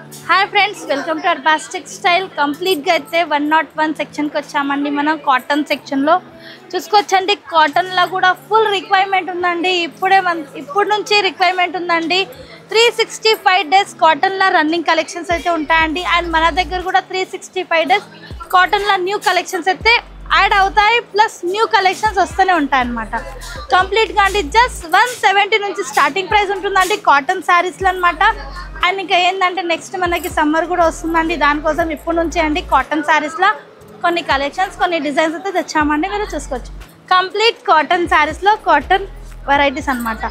Hi friends, welcome to Arbaz textile. కంప్లీట్గా అయితే 101 సెక్షన్కి వచ్చామండి. మనం కాటన్ సెక్షన్లో చూసుకోవచ్చండి. కాటన్లో కూడా ఫుల్ రిక్వైర్మెంట్ ఉందండి. ఇప్పుడు నుంచి రిక్వైర్మెంట్ ఉందండి. 365 డేస్ కాటన్లో రన్నింగ్ కలెక్షన్స్ అయితే ఉంటాయండి. అండ్ మన దగ్గర కూడా 365 డేస్ కాటన్లో న్యూ కలెక్షన్స్ అయితే యాడ్ అవుతాయి, ప్లస్ న్యూ కలెక్షన్స్ వస్తూనే ఉంటాయి అన్నమాట. కంప్లీట్గా అండి జస్ట్ 170 నుంచి స్టార్టింగ్ ప్రైస్ ఉంటుందండి కాటన్ శారీస్లో అనమాట. అండ్ ఇంకా ఏంటంటే నెక్స్ట్ మనకి సమ్మర్ కూడా వస్తుందండి. దానికోసం ఇప్పుడు నుంచే అండి కాటన్ శారీస్లో కొన్ని కలెక్షన్స్, కొన్ని డిజైన్స్ అయితే తెచ్చామండి. మీరు చూసుకోవచ్చు. కంప్లీట్ కాటన్ శారీస్లో కాటన్ వెరైటీస్ అనమాట.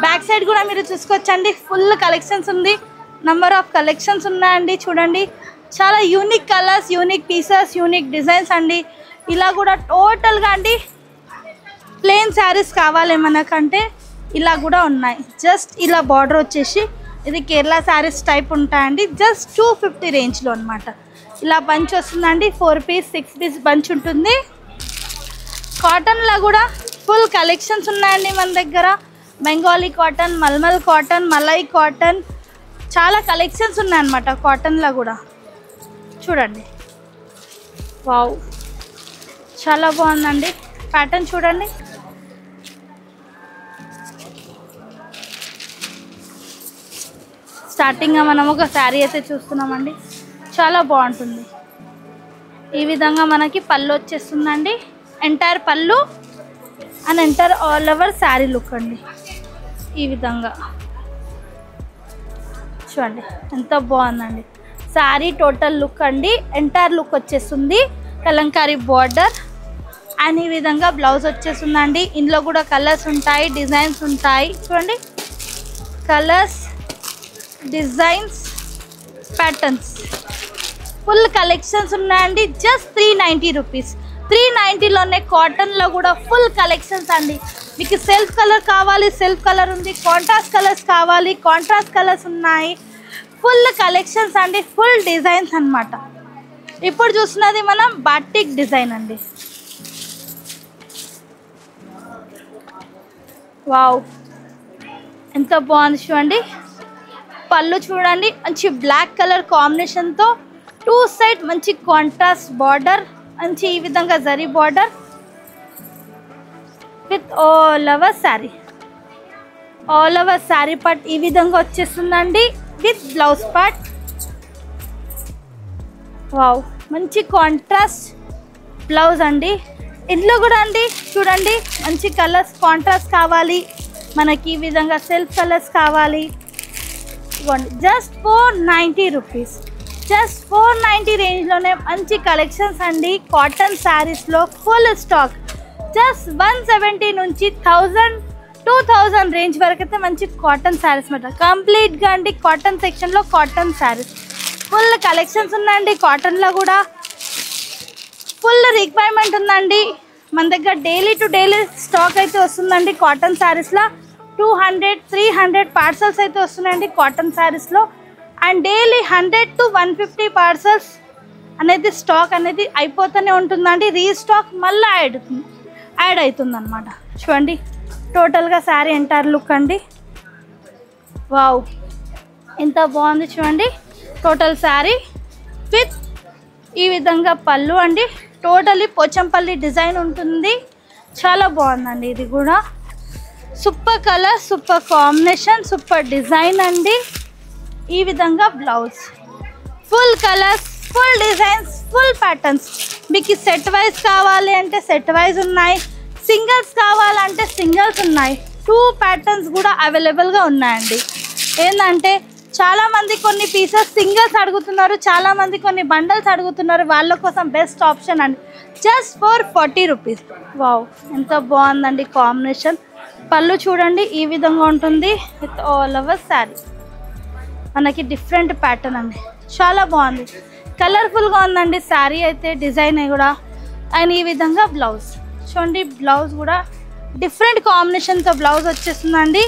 బ్యాక్ సైడ్ కూడా మీరు చూసుకోవచ్చండి. ఫుల్ కలెక్షన్స్ ఉంది, నంబర్ ఆఫ్ కలెక్షన్స్ ఉన్నాయండి. చూడండి, చాలా unique colours, unique pieces, unique designs అండి. ఇలా కూడా టోటల్గా అండి ప్లెయిన్ శారీస్ కావాలి మనకంటే ఇలా కూడా ఉన్నాయి. జస్ట్ ఇలా బార్డర్ వచ్చేసి ఇది కేరళ శారీస్ టైప్ ఉంటాయండి. జస్ట్ 250 రేంజ్లో అనమాట. ఇలా బంచ్ వస్తుందండి. 4 పీస్ 6 పీస్ బంచ్ ఉంటుంది. కాటన్లో కూడా ఫుల్ కలెక్షన్స్ ఉన్నాయండి మన దగ్గర. Bengali cotton, malmal cotton, malai cotton, చాలా కలెక్షన్స్ ఉన్నాయన్నమాట కాటన్లో కూడా. చూడండి, వావ్, చాలా బాగుందండి ప్యాటర్న్. చూడండి, స్టార్టింగ్గా మనం ఒక శారీ అయితే చూస్తున్నామండి. చాలా బాగుంటుంది. ఈ విధంగా మనకి పళ్ళు వచ్చేస్తుందండి. ఎంటైర్ పళ్ళు and entire all over sari look అండి. ఈ విధంగా చూడండి, ఎంత బాగుందండి శారీ. టోటల్ లుక్ అండి, ఎంటైర్ లుక్ వచ్చేస్తుంది. కలంకారీ బార్డర్ అండ్ ఈ విధంగా బ్లౌజ్ వచ్చేస్తుందండి. ఇందులో కూడా కలర్స్ ఉంటాయి, డిజైన్స్ ఉంటాయి. చూడండి, colours, designs, patterns, full collections ఉన్నాయండి. Just 390 rupees. 390లోనే కాటన్లో కూడా ఫుల్ కలెక్షన్స్ అండి. మీకు సెల్ఫ్ కలర్ కావాలి, సెల్ఫ్ కలర్ ఉంది. కాంట్రాస్ట్ కలర్స్ కావాలి, కాంట్రాస్ట్ కలర్స్ ఉన్నాయి. ఫుల్ కలెక్షన్స్ అండి, ఫుల్ డిజైన్స్ అన్నమాట. ఇప్పుడు చూస్తున్నది మనం బాటిక్ డిజైన్ అండి. వావ్, ఎంత బాగుంది చూడండి. పళ్ళు చూడండి, మంచి బ్లాక్ కలర్ కాంబినేషన్తో 2 సైడ్ మంచి కాంట్రాస్ట్ బార్డర్, మంచి ఈ విధంగా zari border with all over sari. All over sari part ఈ విధంగా వచ్చేస్తుందండి విత్ బ్లౌజ్ పార్ట్. వావ్, మంచి కాంట్రాస్ట్ బ్లౌజ్ అండి. ఇందులో కూడా అండి చూడండి, మంచి కలర్స్ కాంట్రాస్ట్ కావాలి మనకి, ఈ విధంగా సెల్ఫ్ కలర్స్ కావాలి. ఇవ్వండి, జస్ట్ 490 రూపీస్. జస్ట్ 490 రేంజ్లోనే మంచి కలెక్షన్స్ అండి. కాటన్ శారీస్లో ఫుల్ స్టాక్. జస్ట్ 170 నుంచి 1000, 2000 రేంజ్ వరకు అయితే మంచి కాటన్ శారీస్ మాట. కంప్లీట్గా అండి కాటన్ సెక్షన్లో కాటన్ శారీస్ ఫుల్ కలెక్షన్స్ ఉన్నాయండి. కాటన్లో కూడా ఫుల్ రిక్వైర్మెంట్ ఉందండి మన దగ్గర. డైలీ టు డైలీ స్టాక్ అయితే వస్తుందండి కాటన్ శారీస్లో. 200, 300 పార్సల్స్ అయితే వస్తున్నాయండి కాటన్ శారీస్లో. అండ్ డైలీ 100 to 150 పార్సల్స్ అనేది స్టాక్ అనేది అయిపోతూనే ఉంటుందండి. రీస్టాక్ మళ్ళీ యాడ్ అవుతుంది అనమాట. చూడండి, టోటల్గా శారీ ఎంటైర్ లుక్ అండి. వావ్, ఎంత బాగుంది చూడండి. టోటల్ శారీ విత్ ఈ విధంగా పళ్ళు అండి. టోటలీ పోచంపల్లి డిజైన్ ఉంటుంది. చాలా బాగుందండి. ఇది కూడా super colour, super combination, super design అండి. ఈ విధంగా blouse, full colours, full designs, full patterns. మీకు సెట్ వైజ్ కావాలి అంటే సెట్ వైజ్ ఉన్నాయి, సింగిల్స్ కావాలంటే సింగిల్స్ ఉన్నాయి. 2 ప్యాటర్న్స్ కూడా అవైలబుల్గా ఉన్నాయండి. ఏంటంటే చాలామంది కొన్ని పీసెస్ సింగిల్స్ అడుగుతున్నారు, చాలామంది కొన్ని బండల్స్ అడుగుతున్నారు. వాళ్ళ కోసం బెస్ట్ ఆప్షన్ అండి. Just 440 rupees. వావ్, ఎంత బాగుందండి కాంబినేషన్. పళ్ళు చూడండి, ఈ విధంగా ఉంటుంది విత్ ఆల్ ఓవర్ శారీ. మనకి డిఫరెంట్ ప్యాటర్న్ అండి, చాలా బాగుంది. కలర్ఫుల్గా ఉందండి శారీ అయితే, డిజైన్ కూడా. అండ్ ఈ విధంగా బ్లౌజ్ చూడండి. బ్లౌజ్ కూడా డిఫరెంట్ కాంబినేషన్తో బ్లౌజ్ వచ్చేస్తుందండి.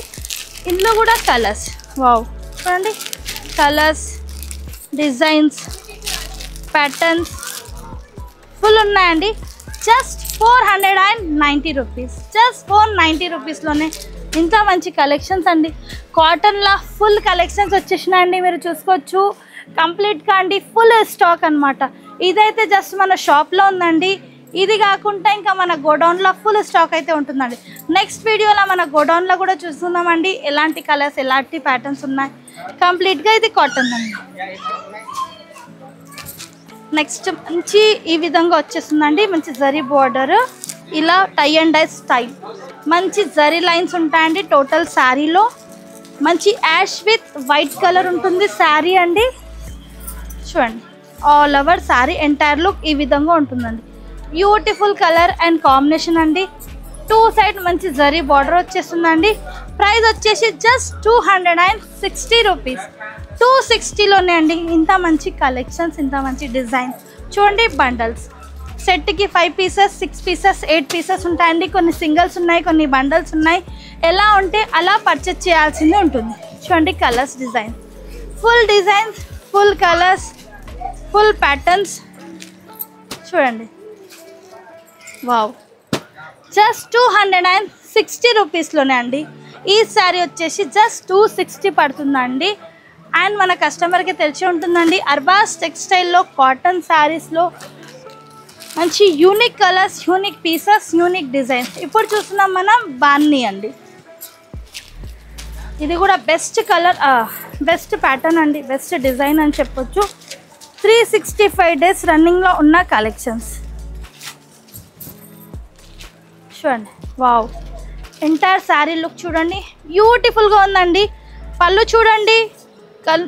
ఇందులో కూడా కలర్స్ వావ్ చూడండి కలర్స్, డిజైన్స్, ప్యాటర్న్స్ ఫుల్ ఉన్నాయండి. జస్ట్ 490 రూపీస్, జస్ట్ 490 రూపీస్లోనే ఇంత మంచి కలెక్షన్స్ అండి. కాటన్లో ఫుల్ కలెక్షన్స్ వచ్చేసినాయండి, మీరు చూసుకోవచ్చు కంప్లీట్గా అండి. ఫుల్ స్టాక్ అనమాట. ఇదైతే జస్ట్ మన షాప్లో ఉందండి. ఇది కాకుండా ఇంకా మన గోడౌన్లో ఫుల్ స్టాక్ అయితే ఉంటుందండి. నెక్స్ట్ వీడియోలో మన గోడౌన్లో కూడా చూస్తున్నామండి ఎలాంటి కలర్స్, ఎలాంటి ప్యాటర్న్స్ ఉన్నాయి. కంప్లీట్గా ఇది కాటన్ అండి. నెక్స్ట్ మంచి ఈ విధంగా వచ్చేస్తుందండి. మంచి జరీ బార్డర్, ఇలా టై అండ్ డై స్టైల్, మంచి జరీ లైన్స్ ఉంటాయండి. టోటల్ శారీలో మంచి యాష్ విత్ వైట్ కలర్ ఉంటుంది శారీ అండి. చూడండి all over sari entire look ఈ విధంగా ఉంటుందండి. బ్యూటిఫుల్ కలర్ అండ్ కాంబినేషన్ అండి. 2 సైడ్ మంచి జరీ బార్డర్ వచ్చేస్తుందండి. ప్రైస్ వచ్చేసి జస్ట్ 260 రూపీస్, 260లోనే అండి. ఇంత మంచి కలెక్షన్స్, ఇంత మంచి డిజైన్. చూడండి బండల్స్, సెట్కి 5 పీసెస్, 6 పీసెస్, 8 పీసెస్ ఉంటాయండి. కొన్ని సింగిల్స్ ఉన్నాయి, కొన్ని బండల్స్ ఉన్నాయి. ఎలా ఉంటే అలా పర్చేస్ చేయాల్సింది ఉంటుంది. చూడండి colours, design, full designs, full colours, full patterns. చూడండి వావ్, జస్ట్ 260 రూపీస్లోనే అండి. ఈ శారీ వచ్చేసి జస్ట్ 260 పడుతుందండి. అండ్ మన కస్టమర్కి తెలిసి ఉంటుందండి, అర్బాస్ టెక్స్టైల్లో కాటన్ శారీస్లో మంచి unique colours, unique pieces, unique designs. ఇప్పుడు చూస్తున్నాం మనం బాన్ని అండి. ఇది కూడా బెస్ట్ కలర్, బెస్ట్ ప్యాటర్న్ అండి, బెస్ట్ డిజైన్ అని చెప్పొచ్చు. 365 డేస్ రన్నింగ్లో ఉన్న కలెక్షన్స్. చూడండి వావ్, ఎంటైర్ శారీ లుక్ చూడండి, బ్యూటిఫుల్గా ఉందండి. పళ్ళు చూడండి,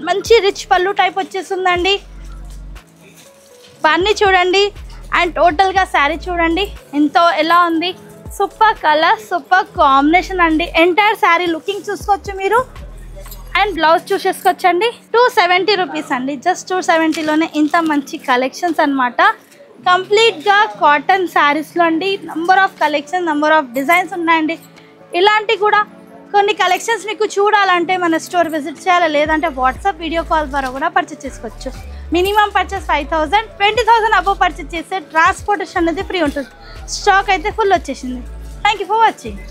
మంచి రిచ్ పళ్ళు టైప్ వచ్చేస్తుందండి. బాన్ని చూడండి అండ్ టోటల్గా శారీ చూడండి ఎంతో ఎలా ఉంది. సూపర్ కలర్, సూపర్ కాంబినేషన్ అండి. ఎంటైర్ శారీ లుకింగ్ చూసుకోవచ్చు మీరు. అండ్ బ్లౌజ్ చూసేసుకోవచ్చండి. 270 రూపీస్ అండి, జస్ట్ 270లోనే ఇంత మంచి కలెక్షన్స్ అనమాట. కంప్లీట్గా కాటన్ శారీస్లో అండి. Number of collection, number of designs ఉన్నాయండి. ఇలాంటి కూడా కొన్ని కలెక్షన్స్ మీకు చూడాలంటే మన స్టోర్ విజిట్ చేయాలి, లేదంటే వాట్సాప్ వీడియో కాల్ ద్వారా కూడా పర్చేస్ చేసుకోవచ్చు. మినిమం పర్చేస్ 5,000, 20,000 అబోవ్ పర్చేస్ చేస్తే ట్రాన్స్పోర్టేషన్ అనేది ఫ్రీ ఉంటుంది. స్టాక్ అయితే ఫుల్ వచ్చేసింది. Thank you for watching.